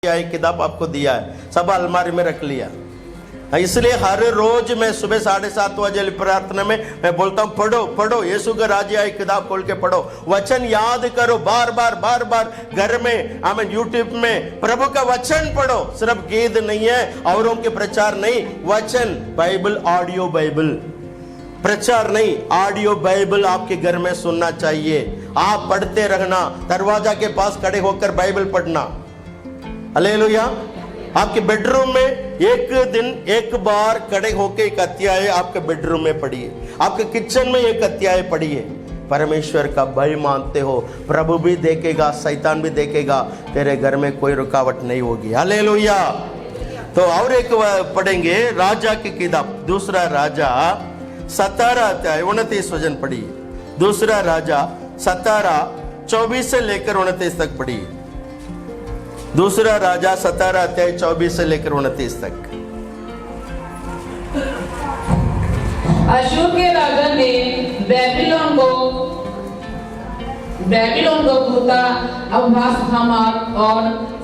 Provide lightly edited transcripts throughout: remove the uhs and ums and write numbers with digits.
अध्याय किताब आपको दिया है, सब अलमारी में रख लिया। इसलिए हर रोज मैं सुबह 7:30 बजे प्रार्थना में मैं बोलता हूँ पढ़ो पढ़ो, यीशु का राज्य है किताब खोल के पढ़ो, वचन याद करो, बार बार घर में हमें यूट्यूब में प्रभु का वचन पढ़ो। सिर्फ गीत नहीं है, औरों के प्रचार नहीं, वचन बाइबल, ऑडियो बाइबल, प्रचार नहीं, ऑडियो बाइबल आपके घर में सुनना चाहिए। आप पढ़ते रहना, दरवाजा के पास खड़े होकर बाइबल पढ़ना। हालेलुया। आपके बेडरूम में एक दिन एक बार खड़े होके एक अध्याय आपके बेडरूम में पढ़िए, आपके किचन में एक अध्याय पढ़िए। परमेश्वर का भय मानते हो, प्रभु भी देखेगा, शैतान भी देखेगा, तेरे घर में कोई रुकावट नहीं होगी। हालेलुया। तो और एक पढ़ेंगे राजा की किताब, दूसरा राजा 17 अध्याय 29 वचन पढ़िए। दूसरा राजा 17 24 से लेकर 29 तक पढ़िए। दूसरा राजा 17 अध्याय 24 से लेकर 29 तक। अशूर के राजा ने बेबीलोन को कुता, अब्बास, हमात और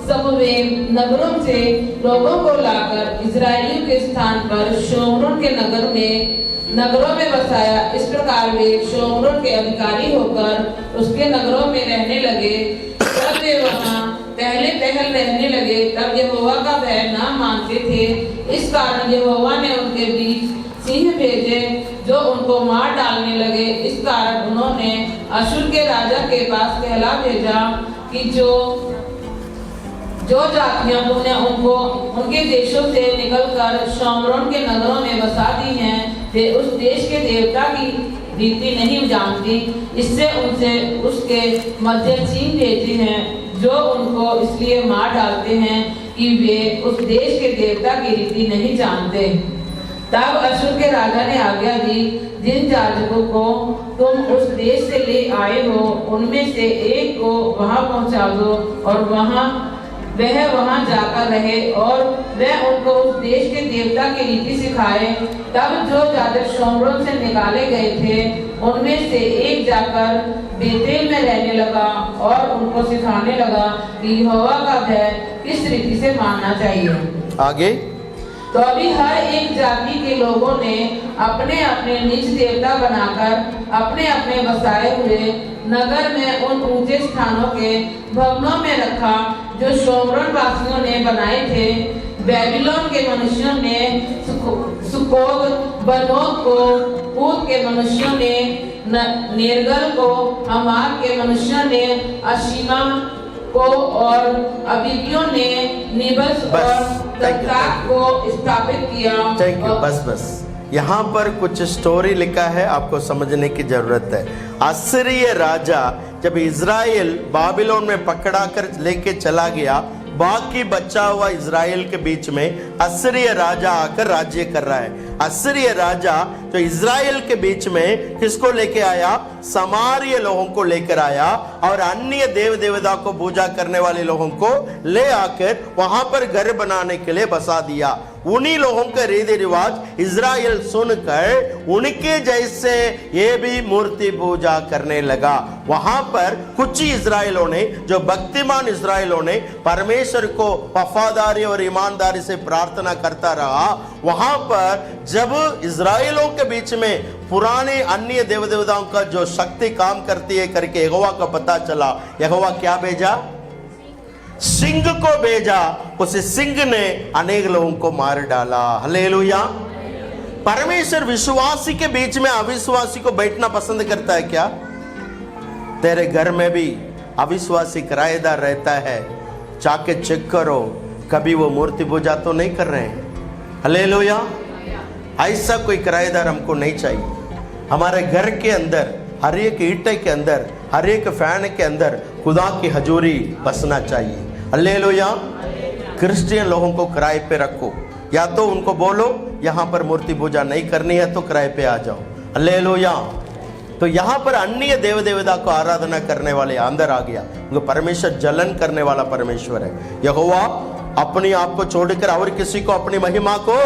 समवेम नगरों से लोगों को लाकर इजरायलियों के स्थान पर शोमरोन के नगरों में बसाया। इस प्रकार वे शोमरोन के अधिकारी होकर उसके नगरों में रहने लगे। जब वे वहाँ पहल रहने लगे तब यहोवा का भय ना मानते थे। इस कारण यहोवा ने उनके बीच सिंह भेजे जो उनको मार डालने लगे। इस कारण उन्होंने अशूर के राजा के पास कहला भेजा कि जो जातियां तुमने उनको उनके देशों से निकलकर शोमरोन के नगरों में बसा दी हैं, वे उस देश के देवता की रीति नहीं जानती। इससे उनसे उसके मध्य सिंह भेजे हैं जो उनको इसलिए मार डालते हैं कि वे उस देश के देवता की रीति नहीं जानते। तब अशूर के राजा ने आज्ञा दी, जिन याजकों को तुम उस देश से ले आए हो उनमें से एक को वहां पहुंचा दो और वह वहां जाकर रहे और वह उनको उस देश के देवता की रीति सिखाए। तब जो याजक शोमरोन से निकाले गए थे उनमें से एक जाकर बेतेल में रहने लगा और उनको सिखाने लगा कि यहोवा का भय किस रीति से मानना चाहिए। आगे तो अभी हर एक जाति के लोगों ने अपने अपने निज देवता बनाकर अपने अपने बसाए हुए नगर में उन ऊंचे स्थानों के भवनों में रखा जो शोमरोन वासियों ने बनाए थे। बेबीलोन के मनुष्यों ने सुकोग, बनोग को, कूद के मनुष्यों ने नेर्गल को, हमात के मनुष्यों ने अशीमा को और अबीबियों ने निबस और तर्काक को स्थापित किया। Thank you. बस यहाँ पर कुछ स्टोरी लिखा है, आपको समझने की जरूरत है। असीरिय राजा जब इज़राइल बाबिलोन में पकड़ा कर लेके चला गया, बाकी बचा हुआ इज़राइल के बीच में असीरिय राजा आकर राज्य कर रहा है। असीरिय राजा जो इज़राइल के बीच में किसको लेके आया? समारिय लोगों को लेकर आया और अन्य देव देवता को पूजा करने वाले लोगों को ले आकर वहां पर घर बनाने के लिए बसा दिया। उन्हीं लोगों के रीति रिवाज इज़राइल सुनकर उनके जैसे ये भी मूर्ति पूजा करने लगा। वहां पर कुछ ही इज़राइलों ने, जो भक्तिमान इज़राइलों ने परमेश्वर को वफादारी और ईमानदारी से प्रार्थना करता रहा, वहां पर जब इज़राइलों के बीच में पुराने अन्य देव देवताओं का जो शक्ति काम करती है करके यहोवा का पता चला, यहोवा क्या भेजा? सिंह को भेजा। उस सिंह ने अनेक लोगों को मार डाला। हालेलुया। परमेश्वर विश्वासी के बीच में अविश्वासी को बैठना पसंद करता है क्या? तेरे घर में भी अविश्वासी किराएदार रहता है, जाके चेक करो, कभी वो मूर्ति पूजा तो नहीं कर रहे हैं। हालेलुया। ऐसा कोई किराएदार हमको नहीं चाहिए। हमारे घर के अंदर, हर एक ईंटे के अंदर, हर एक फैन के अंदर खुदा की हजूरी बसना चाहिए। हालेलुया। क्रिश्चियन लोगों को किराए पे रखो, या तो उनको बोलो यहाँ पर मूर्ति पूजा नहीं करनी है तो किराए पे आ जाओ। हालेलुया। तो यहाँ पर अन्य देव देवता को आराधना करने वाले अंदर आ गया। उनको परमेश्वर जलन करने वाला परमेश्वर है। यहोवा अपने आप को छोड़कर और किसी को अपनी महिमा को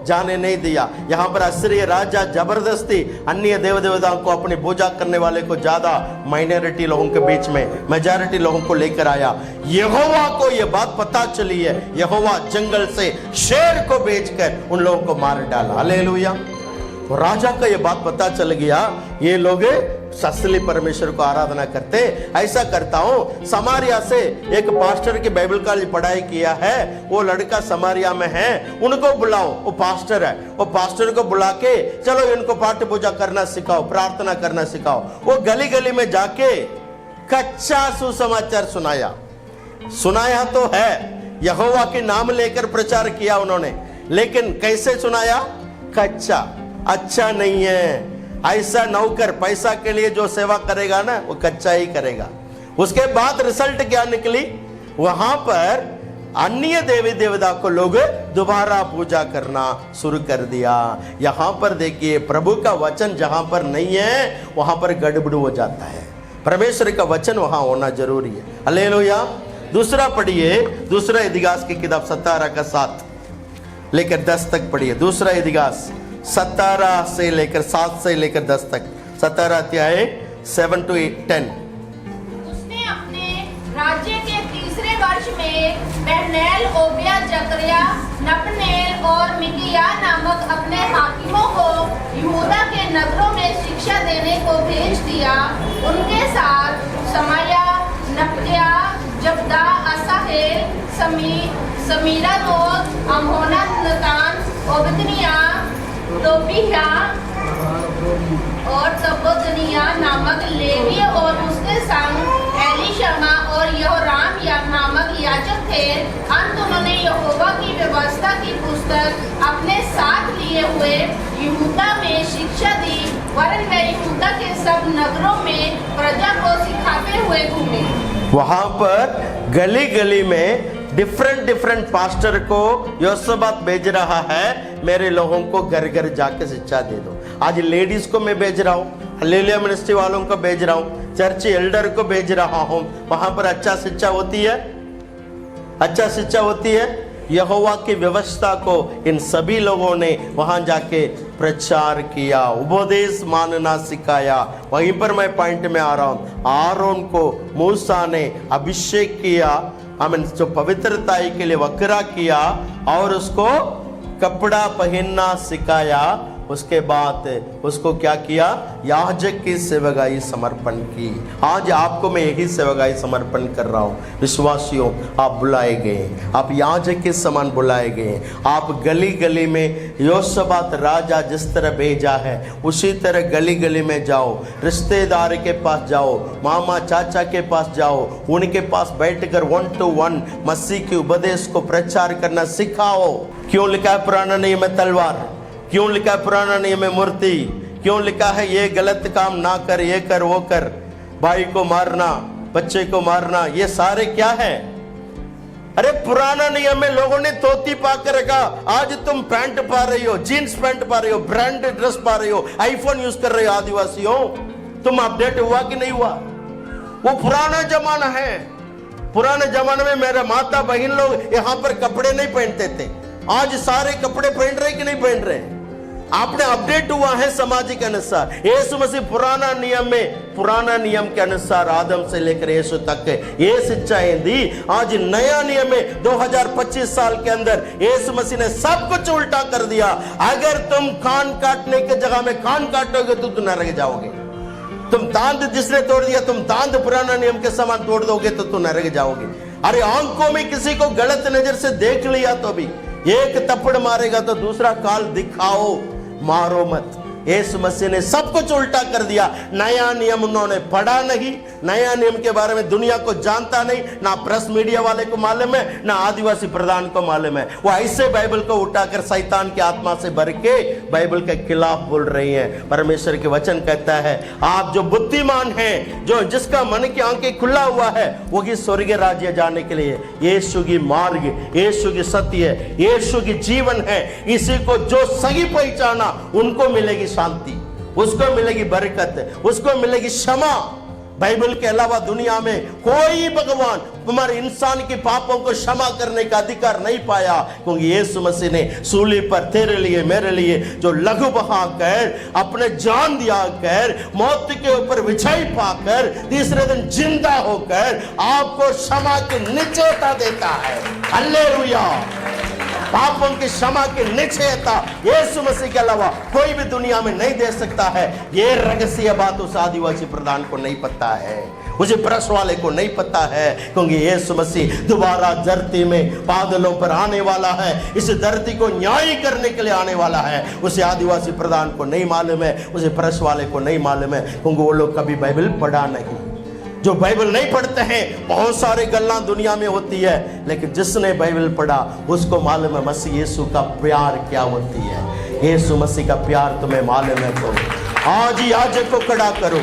जाने नहीं दिया। यहाँ पर असीरिया राजा जबरदस्ती अन्य देव देवताओं को अपनी पूजा करने वाले को ज्यादा माइनॉरिटी लोगों के बीच में मेजॉरिटी लोगों को लेकर आया। यहोवा को यह बात पता चली है, यहोवा जंगल से शेर को भेजकर उन लोगों को मार डाला। हालेलुया। तो राजा को यह बात पता चल गया, ये लोग असली परमेश्वर को आराधना करते। ऐसा करता हूं, समारिया से एक पास्टर की बाइबल कॉलेज पढ़ाई किया है, वो लड़का समारिया में है, उनको बुलाओ, वो पास्टर है, वो पास्टर को बुला के चलो इनको पाठ पूजा करना सिखाओ, प्रार्थना करना सिखाओ। वो गली गली में जाके कच्चा सुसमाचार सुनाया तो है, यहोवा के नाम लेकर प्रचार किया उन्होंने, लेकिन कैसे सुनाया? कच्चा, अच्छा नहीं है। ऐसा नौकर पैसा के लिए जो सेवा करेगा ना, वो कच्चा ही करेगा। उसके बाद रिजल्ट क्या निकली? वहां पर अन्य देवी देवता को लोग दोबारा पूजा करना शुरू कर दिया। यहां पर देखिए, प्रभु का वचन जहां पर नहीं है वहां पर गड़बड़ हो जाता है। परमेश्वर का वचन वहां होना जरूरी है। हालेलुया। दूसरा पढ़िए, दूसरा इतिहास की किताब 17 का 7 लेकर 10 तक पढ़िए। दूसरा इतिहास 17 से लेकर 7 से लेकर 10 तक, 17 अध्याय 7 to 10। उसने अपने राज्य के तीसरे वर्ष में बेहनेल, ओबिया, जकरिया, नपनेल और मिकिया नामक अपने हाकिमों को यहूदा के नगरों में शिक्षा देने को भेज दिया। उनके साथ समाया, नपत्या, जब्दा, असाहेल, समीरा, अमोना, नतान, ओबदनिया, तोबिया और तबोदनिया नामक लेवी और उसके संग एलीशमा और यहोराम नामक याजक थे। अंत उन्होंने यहोवा की व्यवस्था की पुस्तक अपने साथ लिए हुए यहूदा में शिक्षा दी, वरन वे यहूदा के सब नगरों में प्रजा को सिखाते हुए घूमे। वहां पर गली गली में डिफरेंट पास्टर को योसबात भेज रहा है, मेरे लोगों को घर घर जाके शिक्षा दे दो। आज लेडीज को मैं भेज रहा हूँ, हालेलुया मिनिस्ट्री वालों को भेज रहा हूँ, चर्च एल्डर को भेज रहा हूँ। वहां पर अच्छा शिक्षा होती है, अच्छा शिक्षा होती है। यहोवा की व्यवस्था को इन सभी लोगों ने वहां जाके प्रचार किया, उपदेश मानना सिखाया। वहीं पर मैं पॉइंट में आ रहा हूं, आरोन को मूसा ने अभिषेक किया, हमें जो पवित्रताई के लिए वक्रा किया और उसको कपड़ा पहनना सिखाया। उसके बाद उसको क्या किया? याजक की सेवकाई समर्पण की। आज आपको मैं यही सेवकाई समर्पण कर रहा हूँ। विश्वासियों, आप बुलाए गए, आप याजक के समान बुलाए गए। आप गली गली में योसबात राजा जिस तरह भेजा है उसी तरह गली गली में जाओ, रिश्तेदार के पास जाओ, मामा चाचा के पास जाओ, उनके पास बैठकर 1 to 1 मसीह के उपदेश को प्रचार करना सिखाओ। क्यों लिखा है पुराना नियम में तलवार? क्यों लिखा है पुराना नियम में मूर्ति? क्यों लिखा है ये गलत काम ना कर, ये कर, वो कर, भाई को मारना, बच्चे को मारना, ये सारे क्या है? अरे पुराना नियम में लोगों ने धोती पा कर रखा, आज तुम पैंट पा रही हो, जीन्स पैंट पा रही हो, ब्रांडेड ड्रेस पा रही हो, आईफोन यूज कर रहे हो। आदिवासियों, तुम अपडेट हुआ कि नहीं हुआ? वो पुराना जमाना है। पुराने जमाने में मेरे माता बहन लोग यहाँ पर कपड़े नहीं पहनते थे, आज सारे कपड़े पहन रहे कि नहीं पहन रहे? आपने अपडेट हुआ है समाज के अनुसार। यीशु मसीह पुराना नियम के अनुसार आदम से लेकर यीशु तक ये शिक्षाएं दी। आज नया नियम में 2025 साल के अंदर यीशु मसीह ने सब कुछ उल्टा कर दिया। अगर तुम कान काटने के जगह में कान काटोगे तो तुम नरक जाओगे। तुम दांत जिसने तोड़ दिया, तुम दांत पुराना नियम के समान तोड़ दोगे तो तुम नरक जाओगे। अरे आंखों में किसी को गलत नजर से देख लिया तो भी एक थप्पड़ मारेगा तो दूसरा काल दिखाओ, मारो मत। यीशु मसीह ने सब कुछ उल्टा कर दिया। नया नियम उन्होंने पढ़ा नहीं, नया नियम के बारे में दुनिया को जानता नहीं, ना प्रेस मीडिया वाले को मालूम है, ना आदिवासी प्रधान को मालूम है। वो ऐसे बाइबल को उठाकर शैतान की आत्मा से भर के बाइबल के खिलाफ बोल रही हैं। परमेश्वर के वचन कहता है, आप जो बुद्धिमान हैं, जो जिसका मन की आंखें खुला हुआ है, वही स्वर्गीय राज्य जाने के लिए यीशु की मार्ग, यीशु की सत्य, यीशु की जीवन है। इसी को जो सही पहचाना उनको मिलेगी शांति, उसको मिलेगी बरकत, उसको मिलेगी क्षमा। बाइबल के अलावा दुनिया में कोई भगवान तुम्हारे इंसान के पापों को क्षमा करने का अधिकार नहीं पाया, क्योंकि यीशु मसीह ने सूली पर तेरे लिए मेरे लिए जो लहू बहाकर अपने जान दिया कर मौत के ऊपर विजय पाकर तीसरे दिन जिंदा होकर आपको क्षमा की निश्चयता देता है। हालेलुया। पापों की क्षमा की निश्चयता यीशु मसीह के अलावा कोई भी दुनिया में नहीं दे सकता है। ये रहस्य बात उस आदिवासी प्रधान को नहीं पता है, उसे प्रेस वाले को नहीं पता है, क्योंकि यीशु मसीह दोबारा धरती में बादलों पर आने वाला है, इस धरती को न्याय करने के लिए आने वाला है। उसे आदिवासी प्रधान को नहीं मालूम है, उसे प्रेस वाले को नहीं मालूम है, क्योंकि वो लोग कभी बाइबल पढ़ा नहीं। जो बाइबल नहीं पढ़ते हैं, बहुत सारे गल्ला दुनिया में होती है, लेकिन जिसने बाइबल पढ़ा उसको मालूम है मसीह यीशु का प्यार क्या होती है। यीशु मसीह का प्यार तुम्हें मालूम है तो आज ही याजक को खड़ा करो,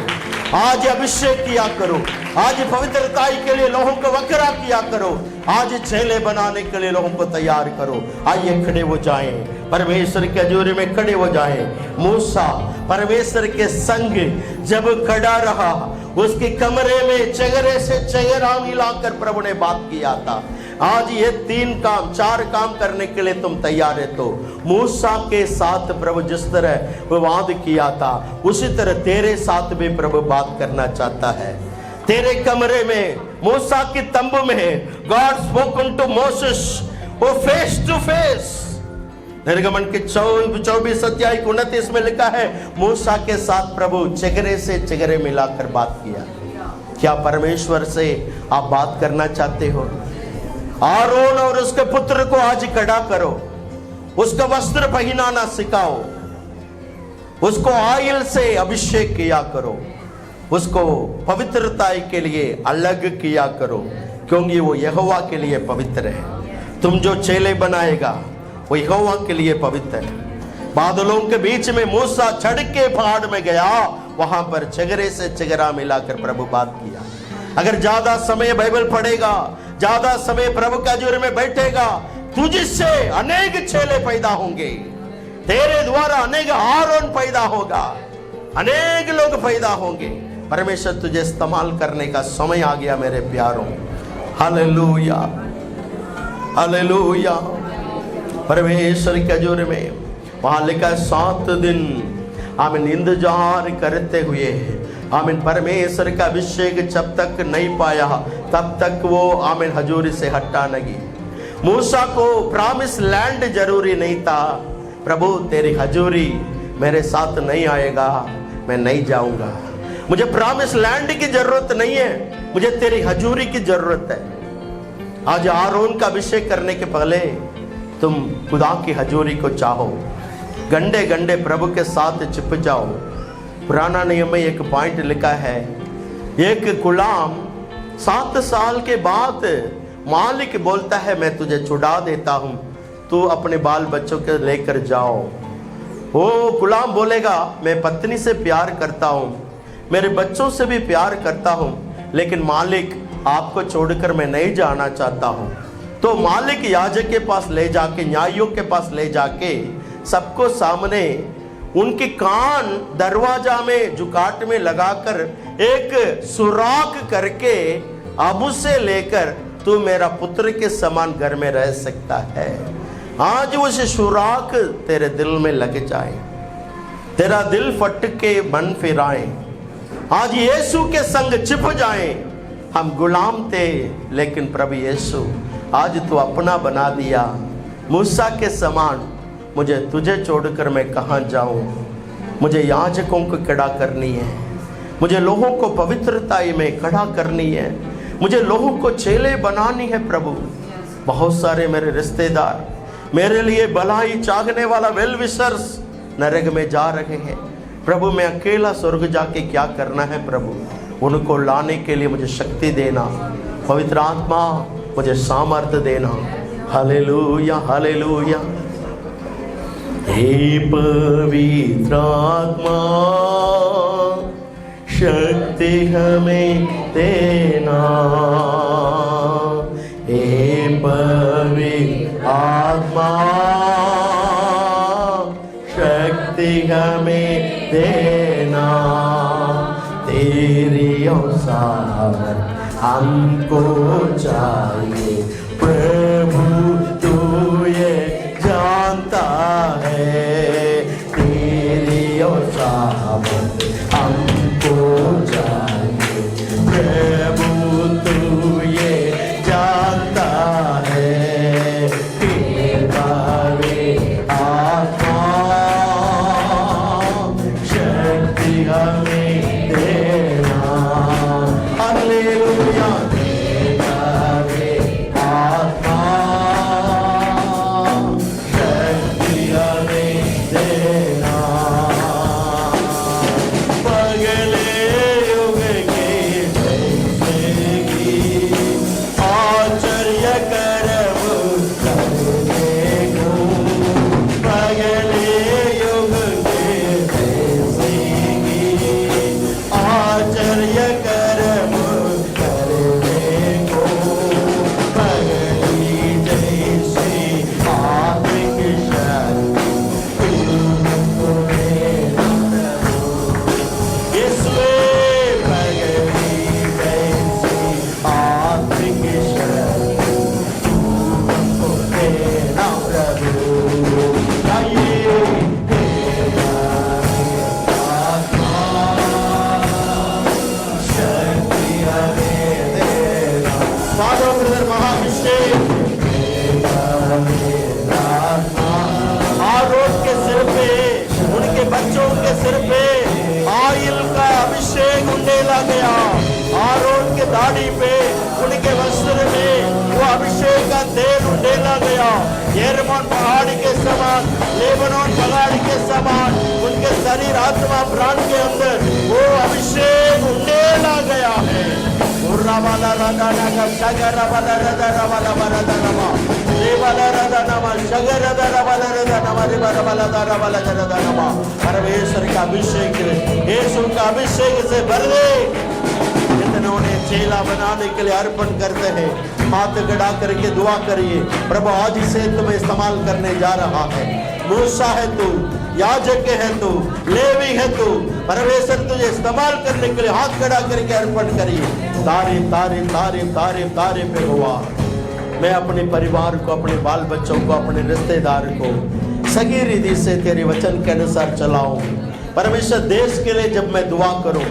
आज अभिषेक किया करो, आज पवित्रताई के लिए लोगों को वकरा किया करो, आज चेले बनाने के लिए लोगों को तैयार करो। आइए खड़े हो जाएं, परमेश्वर के हजूरी में खड़े हो जाएं। मूसा परमेश्वर के संग जब खड़ा रहा, उसके कमरे में चेहरे से चेहरा मिलाकर प्रभु ने बात किया था। आज ये 4 काम करने के लिए तुम तैयार है तो मूसा के साथ प्रभु जिस तरह विवाद किया था, उसी तरह तेरे साथ भी प्रभु बात करना चाहता है। तेरे कमरे में मूसा की तंबू में गॉड स्पोकन टू मोसेस, वो फेस टू फेस। निर्गमन के 24 अध्याय 29 में लिखा है मूसा के साथ प्रभु चेहरे से चेहरे मिलाकर बात किया। क्या परमेश्वर से आप बात करना चाहते हो? आरोन और उसके पुत्र को आज खड़ा करो, उसका वस्त्र पहनाना सिखाओ, उसको आयल से अभिषेक किया करो, उसको पवित्रता के लिए अलग किया करो, क्योंकि वो यहोवा के लिए पवित्र है। तुम जो चेले बनाएगा वो यहोवा के लिए पवित्र है। बादलों के बीच में मूसा चढ़ के पहाड़ में गया, वहां पर चेहरे से चेहरा मिलाकर प्रभु बात किया। अगर ज्यादा समय बाइबल पढ़ेगा, ज्यादा समय प्रभु के हजूर में बैठेगा, तुझसे अनेक चेले पैदा होंगे, तेरे द्वारा अनेक आरोन पैदा होगा, अनेक लोग पैदा होंगे। परमेश्वर तुझे इस्तेमाल करने का समय आ गया मेरे प्यारों। Hallelujah, hallelujah. परमेश्वर के हजूर में वहां लिखा 7 दिन आमीन इंतजार करते हुए, आमीन परमेश्वर का अभिषेक जब तक नहीं पाया तब तक वो आमीन हजूरी से हटा नहीं। मूसा को प्रॉमिस लैंड जरूरी नहीं था। प्रभु तेरी हजूरी मेरे साथ नहीं आएगा, मैं नहीं जाऊंगा। मुझे प्रॉमिस लैंड की जरूरत नहीं है, मुझे तेरी हजूरी की जरूरत है। आज आरोन का अभिषेक करने के पहले तुम खुदा की हजूरी को चाहो, गंडे गंडे प्रभु के साथ चिप जाओ। पुराना नियम में एक पॉइंट लिखा है, एक गुलाम 7 साल के बाद मालिक बोलता है मैं तुझे छुड़ा देता हूं, तू अपने बाल बच्चों के लेकर जाओ। वो गुलाम बोलेगा मैं पत्नी से प्यार करता हूं, मेरे बच्चों से भी प्यार करता हूं, लेकिन मालिक आपको छोड़कर मैं नहीं जाना चाहता हूं। तो मालिक याजक के पास ले जाके, न्यायियों के पास ले जाके सबको सामने उनके कान दरवाजा में जुकाट में लगाकर एक सुराख करके अब उसे लेकर तू मेरा पुत्र के समान घर में रह सकता है। आज उस सुराख तेरे दिल में लग जाए, तेरा दिल फट के मन फिराए, आज यीशु के संग छिप जाए। हम गुलाम थे, लेकिन प्रभु यीशु आज तू अपना बना दिया। मूसा के समान मुझे तुझे छोड़कर मैं कहाँ जाऊं? मुझे याजकों को खड़ा करनी है, मुझे लोगों को पवित्रता में खड़ा करनी है, मुझे लोगों को चेले बनानी है। प्रभु बहुत सारे मेरे रिश्तेदार, मेरे लिए भलाई चाहने वाला वेल विशर्स नरक में जा रहे हैं। प्रभु मैं अकेला स्वर्ग जाके क्या करना है? प्रभु उनको लाने के लिए मुझे शक्ति देना, पवित्र आत्मा मुझे सामर्थ्य देना। Hallelujah, hallelujah. हे पवित्र आत्मा शक्ति हमें देना, हे पवित्र आत्मा शक्ति हमें देना, तेरी पावन हमको चाहिए। प्रभु तू ये जानता है, तेरी और सावन हमको चाहिए। प्रभु तू ये जानता है, शक्ति हमें देना। हालेलुया। आत्मा शक्ति हमें देना। पगले युग के फैसले आश्चर्य कर्म करने को। पगले युग के फैसले आश्चर्य कर्म करने को। पगली जैसी आत्मिक शक्ति तुमको देना प्रभु। यीशुए पगली जैसी आत्मिक शक्ति तुमको देना प्रभु। आइए शक्ति हमें देना। माधव ब्रदर महाभिषेक आरोन के सिर पे, उनके बच्चों के सिर पे आयल का अभिषेक उंडेला गया। आरोन के दाढ़ी पे, उनके वस्त्र में वो अभिषेक का तेल उंडेला गया। यरमोन पहाड़ के समान, लेबनोन पहाड़ के समान उनके शरीर, आत्मा, प्राण के अंदर वो अभिषेक उंडेला गया है। परमेश्वर का अभिषेक, यीशु का अभिषेक से भर दे। जितनों ने चेला बनाने के लिए अर्पण करते हैं, हाथ गड़ा करके दुआ करिए। प्रभु आज से तुम्हें इस्तेमाल करने जा रहा है। मूसा है तू, याजक है तू, लेवी है तू। परमेश्वर तुझे इस्तेमाल करने के लिए हाथ खड़ा करके अर्पण करिए। तारीफ तारीफ तारीफ तारीफ तारीफ हुआ। मैं अपने परिवार को, अपने बाल बच्चों को, अपने रिश्तेदार को सही रीति से तेरे वचन के अनुसार चलाऊं। परमेश्वर देश के लिए जब मैं दुआ करूं,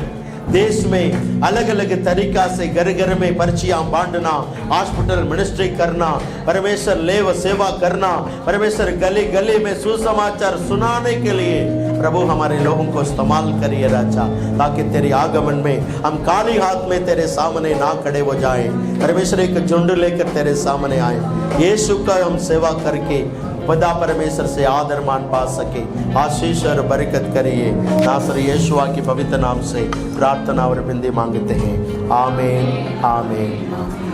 देश में अलग अलग तरीका से घर घर में पर्चियां बांटना, हॉस्पिटल मिनिस्ट्री करना, परमेश्वर लेव सेवा करना, परमेश्वर गली गली में सुसमाचार सुनाने के लिए प्रभु हमारे लोगों को इस्तेमाल करिए राजा, ताकि तेरे आगमन में हम खाली हाथ में तेरे सामने ना खड़े हो जाएं। परमेश्वर एक झुंड लेकर तेरे सामने आए, यीशु का हम सेवा करके खुदा परमेश्वर से आदर मान पा सके। आशीष और बरकत करिए। नासर यीशुआ के पवित्र नाम से प्रार्थना और विनती मांगते हैं, आमीन आमीन।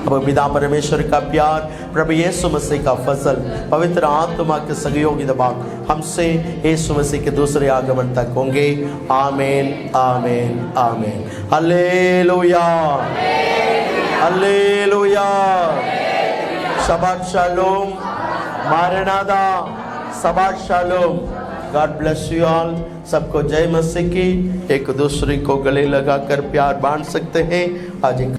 अब पिता परमेश्वर का प्यार, प्रभु यीशु मसीह का फजल, पवित्र आत्मा के सहयोगी दबाव हमसे यीशु मसीह के दूसरे आगमन तक होंगे। आमीन आमीन आमीन। Hallelujah hallelujah. शबात शालोम, मारनादा, शबात शालोम। God bless you all. सबको जय मसीह की। एक दूसरे को गले लगाकर प्यार बांट सकते हैं। आज